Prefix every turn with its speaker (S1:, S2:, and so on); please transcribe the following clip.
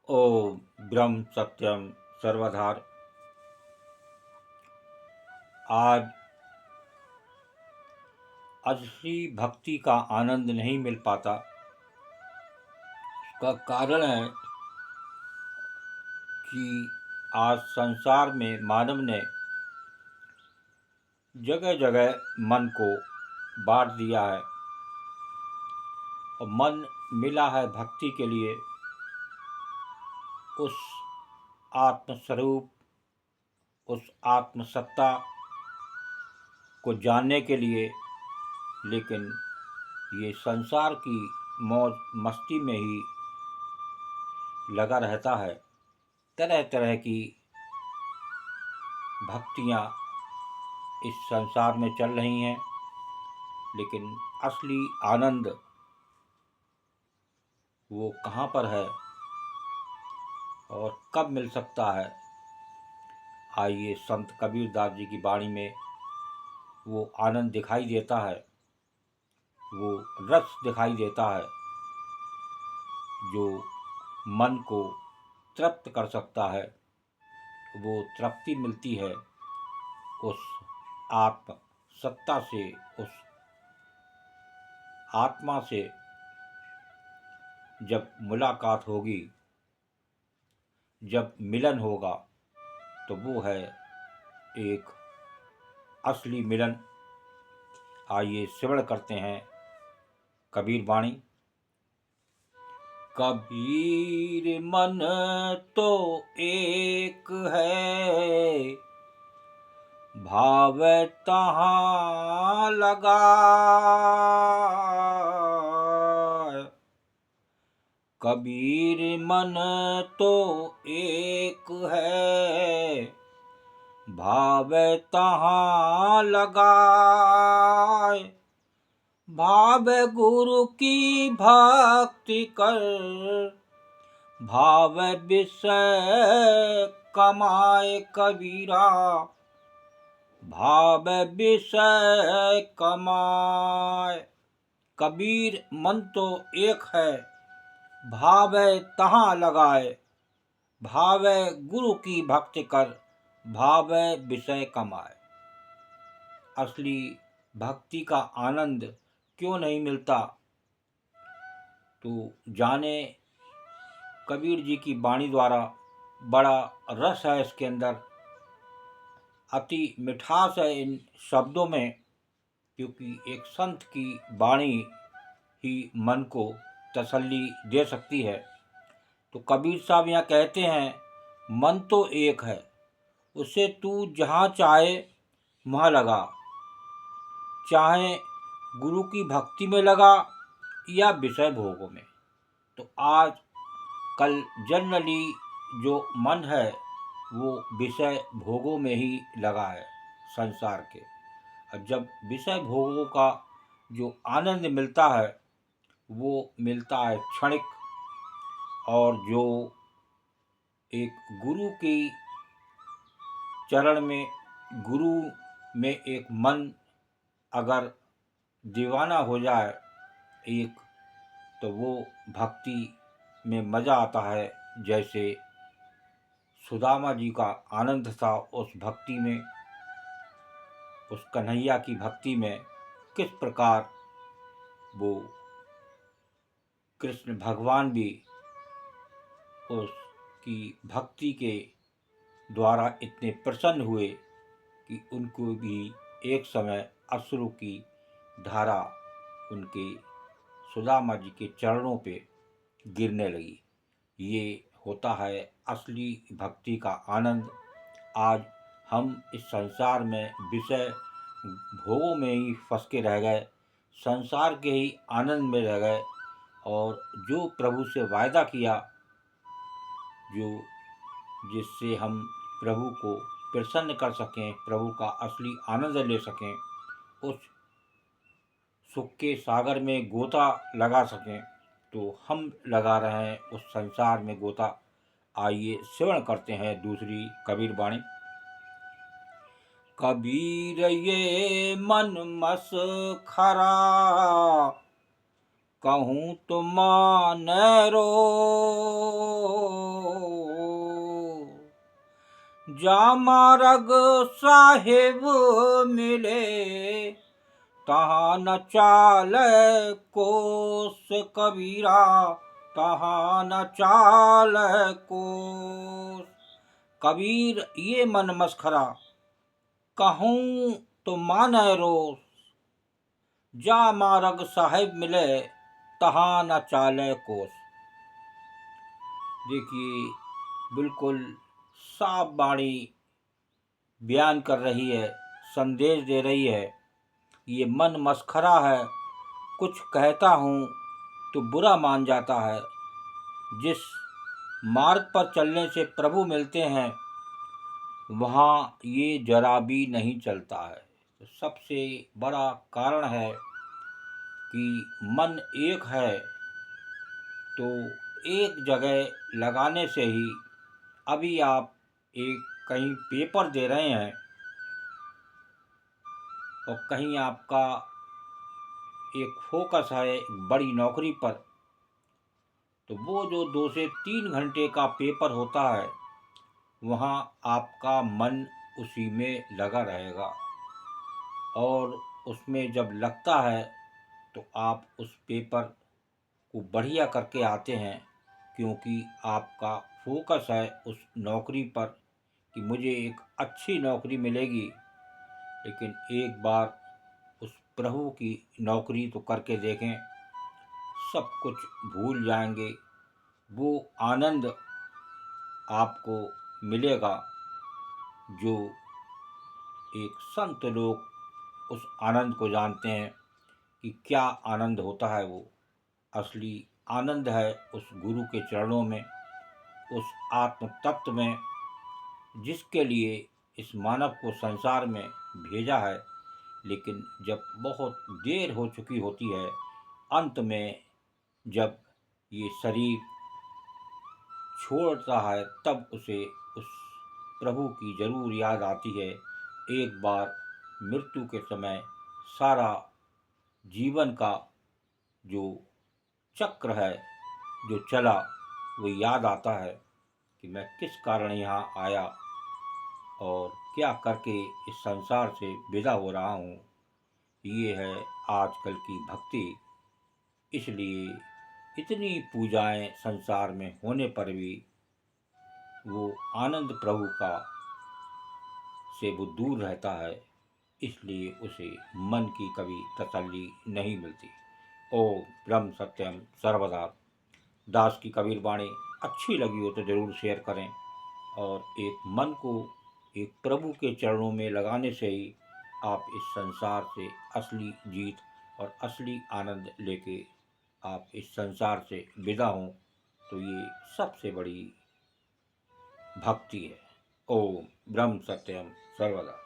S1: ओम ब्रह्म सत्यम सर्वधार। आज असली भक्ति का आनंद नहीं मिल पाता। इसका कारण है कि आज संसार में मानव ने जगह जगह मन को बांट दिया है और मन मिला है भक्ति के लिए, उस आत्मस्वरूप, उस आत्मसत्ता को जानने के लिए। लेकिन ये संसार की मौज मस्ती में ही लगा रहता है। तरह तरह की भक्तियाँ इस संसार में चल रही हैं, लेकिन असली आनंद वो कहाँ पर है और कब मिल सकता है। आइए संत कबीरदास जी की वाणी में वो आनंद दिखाई देता है, वो रस दिखाई देता है जो मन को तृप्त कर सकता है। वो तृप्ति मिलती है उस आत्म सत्ता से, उस आत्मा से जब मुलाकात होगी, जब मिलन होगा, तो वो है एक असली मिलन। आइए श्रवण करते हैं कबीर वाणी। कबीर मन तो एक है, भाव तहाँ लगा। कबीर मन तो एक है, भाव तहाँ लगाए। भाव गुरु की भक्ति कर, भाव विषय कमाए कबीरा। भाव विषय कमाए। कबीर मन तो एक है, भाव तहाँ लगाए। भाव गुरु की भक्ति कर, भाव विषय कमाए। असली भक्ति का आनंद क्यों नहीं मिलता, तो जाने कबीर जी की वाणी द्वारा। बड़ा रस है इसके अंदर, अति मिठास है इन शब्दों में, क्योंकि एक संत की वाणी ही मन को तसल्ली दे सकती है। तो कबीर साहब यहाँ कहते हैं, मन तो एक है, उसे तू जहाँ चाहे वहाँ लगा। चाहे गुरु की भक्ति में लगा या विषय भोगों में। तो आज कल जनरली जो मन है वो विषय भोगों में ही लगा है संसार के। और जब विषय भोगों का जो आनंद मिलता है वो मिलता है क्षणिक, और जो एक गुरु की चरण में, गुरु में एक मन अगर दीवाना हो जाए एक, तो वो भक्ति में मज़ा आता है। जैसे सुदामा जी का आनंद था उस भक्ति में, उस कन्हैया की भक्ति में। किस प्रकार वो कृष्ण भगवान भी उसकी भक्ति के द्वारा इतने प्रसन्न हुए कि उनको भी एक समय अश्रु की धारा उनके सुदामा जी के चरणों पे गिरने लगी। ये होता है असली भक्ति का आनंद। आज हम इस संसार में विषय भोगों में ही फंस के रह गए, संसार के ही आनंद में रह गए, और जो प्रभु से वायदा किया, जो जिससे हम प्रभु को प्रसन्न कर सकें, प्रभु का असली आनंद ले सकें, उस सुख के सागर में गोता लगा सकें, तो हम लगा रहे हैं उस संसार में गोता। आइए श्रवण करते हैं दूसरी कबीर वाणी। कबीर ये मन मस खरा, कहूँ तो मान रो। जा मार्ग साहेब मिले, तहाँ न चालै कोस कबीरा, तहाँ न चालै कोस। कबीर ये मन मस्खरा, कहूँ तो मानै रोस, जा मार्ग साहेब मिले, तहाँ न चालै कोस। देखिए, बिल्कुल साफ वाणी बयान कर रही है, संदेश दे रही है। ये मन मस्खरा है, कुछ कहता हूँ तो बुरा मान जाता है। जिस मार्ग पर चलने से प्रभु मिलते हैं, वहाँ ये जरा भी नहीं चलता है। तो सबसे बड़ा कारण है कि मन एक है, तो एक जगह लगाने से ही, अभी आप एक कहीं पेपर दे रहे हैं और कहीं आपका एक फोकस है एक बड़ी नौकरी पर, तो वो जो 2 से 3 घंटे का पेपर होता है, वहाँ आपका मन उसी में लगा रहेगा। और उसमें जब लगता है तो आप उस पेपर को बढ़िया करके आते हैं, क्योंकि आपका फोकस है उस नौकरी पर कि मुझे एक अच्छी नौकरी मिलेगी। लेकिन एक बार उस प्रभु की नौकरी तो करके देखें, सब कुछ भूल जाएंगे। वो आनंद आपको मिलेगा जो एक संत लोग उस आनंद को जानते हैं कि क्या आनंद होता है। वो असली आनंद है उस गुरु के चरणों में, उस आत्म तत्व में, जिसके लिए इस मानव को संसार में भेजा है। लेकिन जब बहुत देर हो चुकी होती है, अंत में जब ये शरीर छोड़ता है, तब उसे उस प्रभु की जरूर याद आती है। एक बार मृत्यु के समय सारा जीवन का जो चक्र है जो चला, वो याद आता है कि मैं किस कारण यहाँ आया और क्या करके इस संसार से विदा हो रहा हूँ। ये है आजकल की भक्ति। इसलिए इतनी पूजाएं संसार में होने पर भी वो आनंद प्रभु का से वो दूर रहता है, इसलिए उसे मन की कभी तसल्ली नहीं मिलती। ओम ब्रह्म सत्यम सर्वदा। दास की कबीर वाणी अच्छी लगी हो तो ज़रूर शेयर करें, और एक मन को एक प्रभु के चरणों में लगाने से ही आप इस संसार से असली जीत और असली आनंद लेके आप इस संसार से विदा हों, तो ये सबसे बड़ी भक्ति है। ओम ब्रह्म सत्यम सर्वदा।